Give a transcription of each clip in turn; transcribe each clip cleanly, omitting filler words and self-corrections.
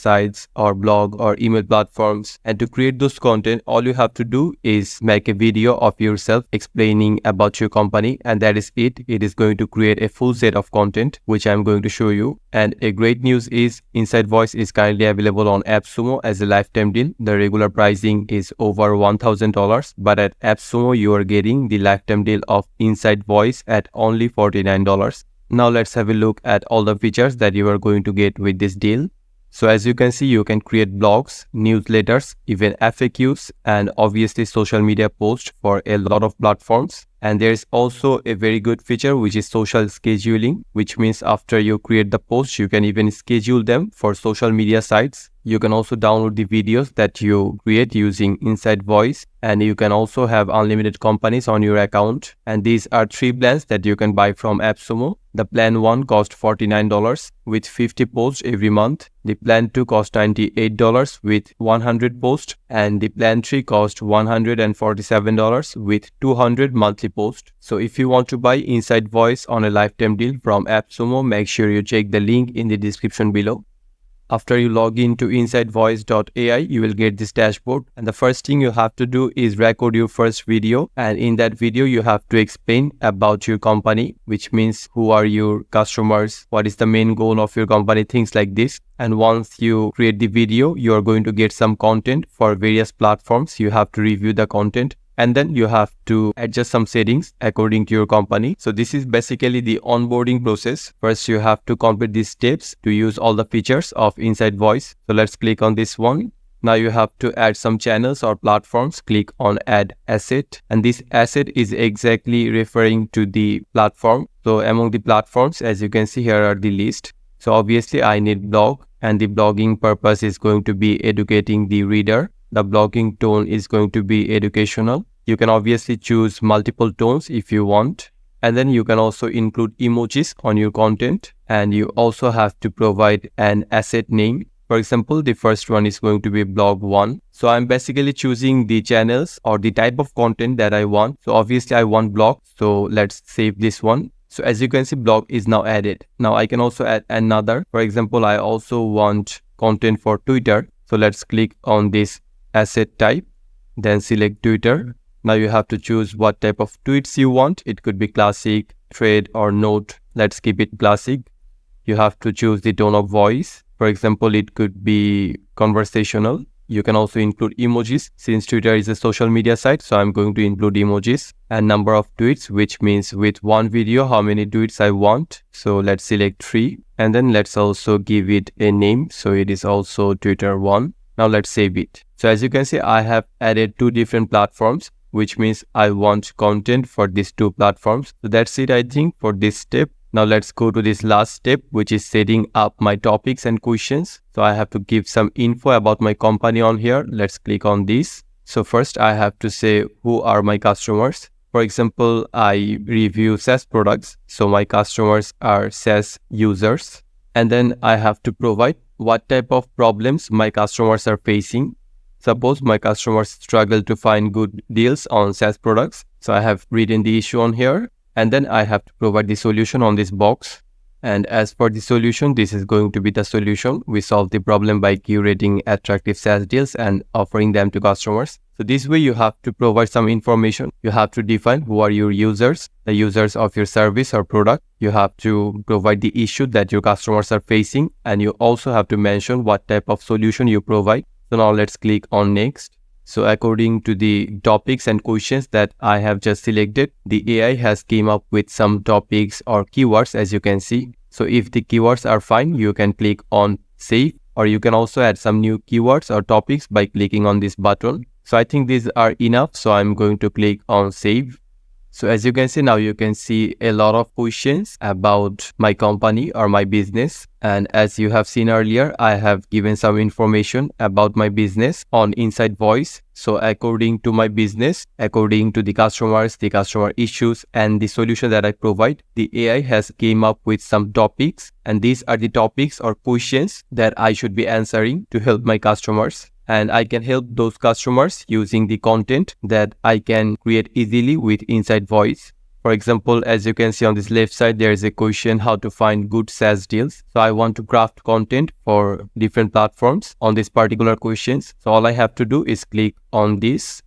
sites or blog or email platforms. And to create those content, all you have to do is make a video of yourself explaining about your company, and that is it. It is going to create a full set of content which I'm going to show you. And a great news is Inside Voice is currently available on Appsumo as a lifetime deal. The regular pricing is over $1,000, but at Appsumo you are getting the lifetime deal of Inside Voice at only $49. Now let's have a look at all the features that you are going to get with this deal. So as you can see, you can create blogs, newsletters, even FAQs, and obviously social media posts for a lot of platforms. And there is also a very good feature which is social scheduling, which means after you create the post, you can even schedule them for social media sites. You can also download the videos that you create using Inside Voice, and you can also have unlimited companies on your account. And these are 3 plans that you can buy from Appsumo. The plan 1 costs $49 with 50 posts every month. The plan 2 costs $98 with 100 posts, and the plan 3 costs $147 with 200 monthly posts. So if you want to buy Inside Voice on a lifetime deal from Appsumo, make sure you check the link in the description below. After you log into insidevoice.ai, you will get this dashboard, and the first thing you have to do is record your first video, and in that video you have to explain about your company, which means who are your customers, what is the main goal of your company, things like this. And once you create the video, you are going to get some content for various platforms. You have to review the content, and then you have to adjust some settings according to your company. So this is basically the onboarding process. First, you have to complete these steps to use all the features of Inside Voice. So let's click on this one. Now you have to add some channels or platforms. Click on add asset, and this asset is exactly referring to the platform. So among the platforms, as you can see, here are the list. So obviously I need blog, and the blogging purpose is going to be educating the reader. The blogging tone is going to be educational. You can obviously choose multiple tones if you want. And then you can also include emojis on your content. And you also have to provide an asset name. For example, the first one is going to be blog 1. So I'm basically choosing the channels or the type of content that I want. So obviously I want blog. So let's save this one. So as you can see, blog is now added. Now I can also add another. For example, I also want content for Twitter. So let's click on this asset type, then select Twitter. Now you have to choose what type of tweets you want. It could be classic, thread, or note. Let's keep it classic. You have to choose the tone of voice. For example, it could be conversational. You can also include emojis. Since Twitter is a social media site, so I'm going to include emojis. And number of tweets, which means with one video, how many tweets I want. So let's select 3. And then let's also give it a name. So it is also Twitter 1. Now let's save it. So as you can see, I have added 2 different platforms, which means I want content for these 2 platforms. So that's it, I think, for this step. Now let's go to this last step, which is setting up my topics and questions. So I have to give some info about my company on here. Let's click on this. So first I have to say who are my customers. For example, I review SaaS products. So my customers are SaaS users. And then I have to provide what type of problems my customers are facing. Suppose my customers struggle to find good deals on SaaS products. So I have written the issue on here, and then I have to provide the solution on this box. And as for the solution, this is going to be the solution. We solve the problem by curating attractive SaaS deals and offering them to customers. So this way you have to provide some information. You have to define who are your users, the users of your service or product. You have to provide the issue that your customers are facing, and you also have to mention what type of solution you provide. So now let's click on next. So according to the topics and questions that I have just selected, the AI has came up with some topics or keywords, as you can see. So if the keywords are fine, you can click on save, or you can also add some new keywords or topics by clicking on this button. So I think these are enough. So I'm going to click on save. So as you can see now, you can see a lot of questions about my company or my business. And as you have seen earlier, I have given some information about my business on Inside Voice. So according to my business, according to the customers, the customer issues, and the solution that I provide, the AI has came up with some topics. And these are the topics or questions that I should be answering to help my customers. And I can help those customers using the content that I can create easily with Inside Voice. For example, as you can see on this left side, there is a question how to find good SaaS deals. So I want to craft content for different platforms on this particular questions. So all I have to do is click on this.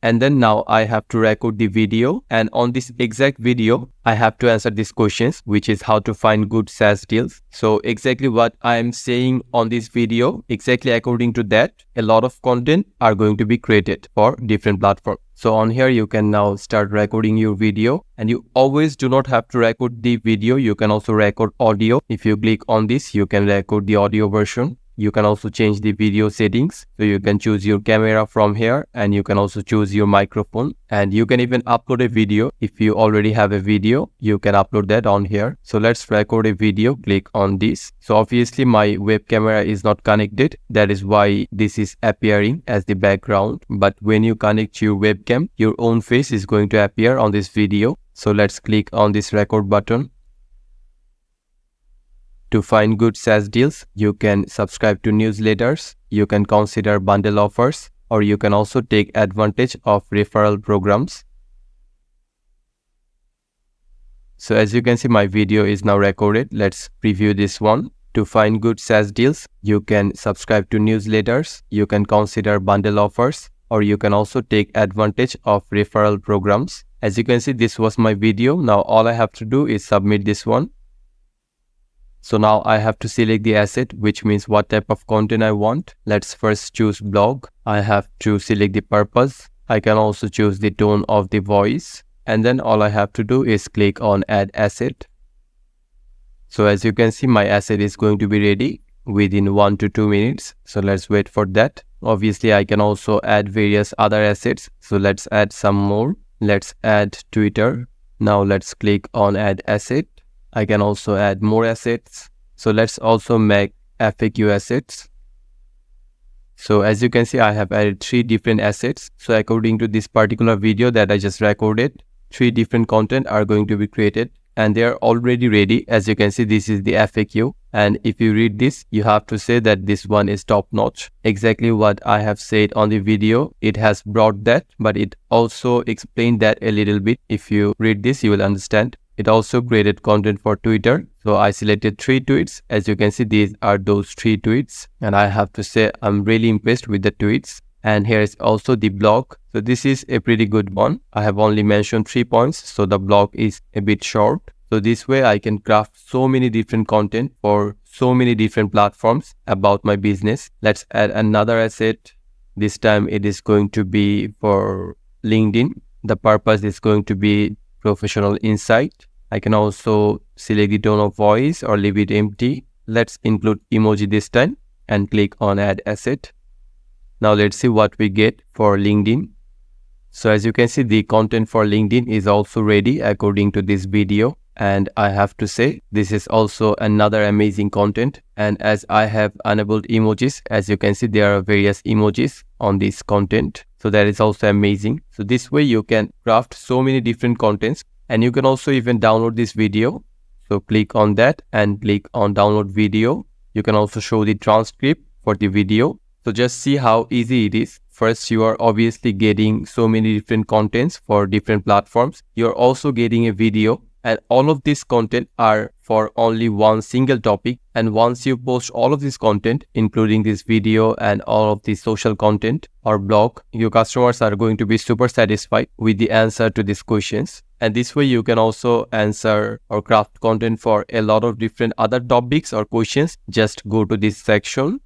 And then now I have to record the video, and on this exact video, I have to answer these questions, which is how to find good SaaS deals. So exactly what I am saying on this video, exactly according to that, a lot of content are going to be created for different platforms. So on here, you can now start recording your video, and you always do not have to record the video. You can also record audio. If you click on this, you can record the audio version. You can also change the video settings. So you can choose your camera from here, and you can also choose your microphone, and you can even upload a video. If you already have a video, you can upload that on here. So let's record a video. Click on this. So obviously my web camera is not connected. That is why this is appearing as the background. But when you connect your webcam, your own face is going to appear on this video. So let's click on this record button. To find good SaaS deals, you can subscribe to newsletters, you can consider bundle offers, or you can also take advantage of referral programs. So as you can see, my video is now recorded. Let's preview this one. To find good SaaS deals, you can subscribe to newsletters, you can consider bundle offers, or you can also take advantage of referral programs. As you can see, this was my video. Now all I have to do is submit this one. So now I have to select the asset, which means what type of content I want. Let's first choose blog. I have to select the purpose. I can also choose the tone of the voice. And then all I have to do is click on add asset. So as you can see, my asset is going to be ready within 1 to 2 minutes. So let's wait for that. Obviously, I can also add various other assets. So let's add some more. Let's add Twitter. Now let's click on add asset. I can also add more assets. So let's also make FAQ assets. So as you can see, I have added 3 different assets. So according to this particular video that I just recorded, 3 different content are going to be created, and they are already ready. As you can see, this is the FAQ. And if you read this, you have to say that this one is top notch. Exactly what I have said on the video, it has brought that, but it also explained that a little bit. If you read this, you will understand. It also created content for Twitter. So I selected 3 tweets. As you can see, these are those 3 tweets. And I have to say, I'm really impressed with the tweets. And here is also the blog. So this is a pretty good one. I have only mentioned 3 points. So the blog is a bit short. So this way I can craft so many different content for so many different platforms about my business. Let's add another asset. This time it is going to be for LinkedIn. The purpose is going to be professional insight. I can also select the tone of voice or leave it empty. Let's include emoji this time and click on add asset. Now let's see what we get for LinkedIn. So as you can see, the content for LinkedIn is also ready according to this video. And I have to say, this is also another amazing content. And as I have enabled emojis, as you can see, there are various emojis on this content. So that is also amazing. So this way you can craft so many different contents, and you can also even download this video. So click on that and click on download video. You can also show the transcript for the video. So just see how easy it is. First, you are obviously getting so many different contents for different platforms. You're also getting a video, and all of this content are for only one single topic. And once you post all of this content, including this video and all of the social content or blog, your customers are going to be super satisfied with the answer to these questions. And this way you can also answer or craft content for a lot of different other topics or questions. Just go to this section,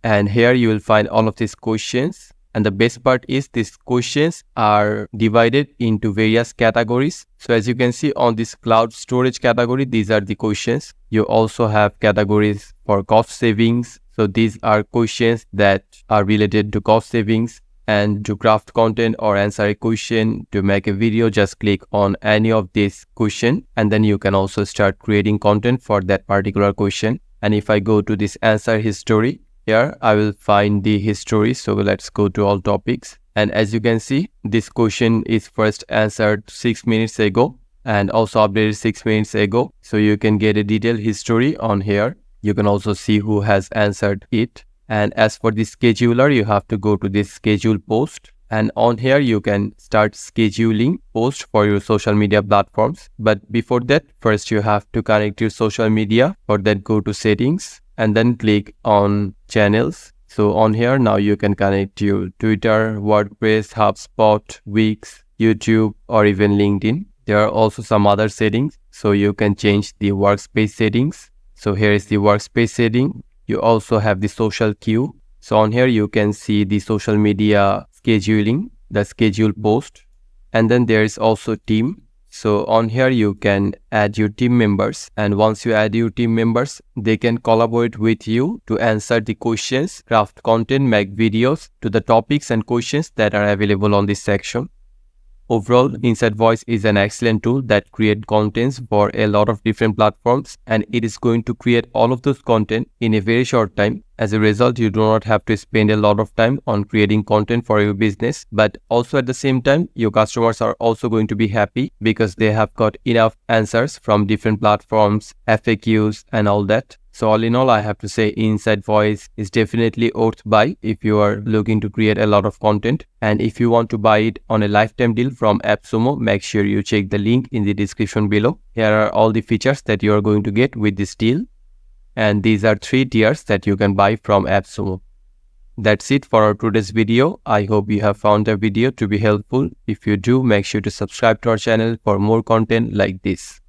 and here you will find all of these questions. And the best part is these questions are divided into various categories. So as you can see on this cloud storage category, these are the questions. You also have categories for cost savings. So these are questions that are related to cost savings. And to craft content or answer a question, to make a video, just click on any of these question, and then you can also start creating content for that particular question. And if I go to this answer history, here I will find the history. So let's go to all topics. And as you can see, this question is first answered 6 minutes ago and also updated 6 minutes ago. So you can get a detailed history on here. You can also see who has answered it. And as for the scheduler, you have to go to this schedule post. And on here, you can start scheduling posts for your social media platforms. But before that, first you have to connect your social media. For that, go to settings and then click on channels. So on here, now you can connect your Twitter, WordPress, HubSpot, Wix, YouTube, or even LinkedIn. There are also some other settings. So you can change the workspace settings. So here is the workspace setting. You also have the social queue. So on here, you can see the social media scheduling, the schedule post. And then there is also team. So on here, you can add your team members. And once you add your team members, they can collaborate with you to answer the questions, craft content, make videos to the topics and questions that are available on this section. Overall, Inside Voice is an excellent tool that creates contents for a lot of different platforms, and it is going to create all of those content in a very short time. As a result, you do not have to spend a lot of time on creating content for your business, but also at the same time, your customers are also going to be happy because they have got enough answers from different platforms, FAQs, and all that. So all in all, I have to say Inside Voice is definitely worth buy if you are looking to create a lot of content. And if you want to buy it on a lifetime deal from Appsumo, make sure you check the link in the description below. Here are all the features that you are going to get with this deal. And these are 3 tiers that you can buy from Appsumo. That's it for our today's video. I hope you have found the video to be helpful. If you do, make sure to subscribe to our channel for more content like this.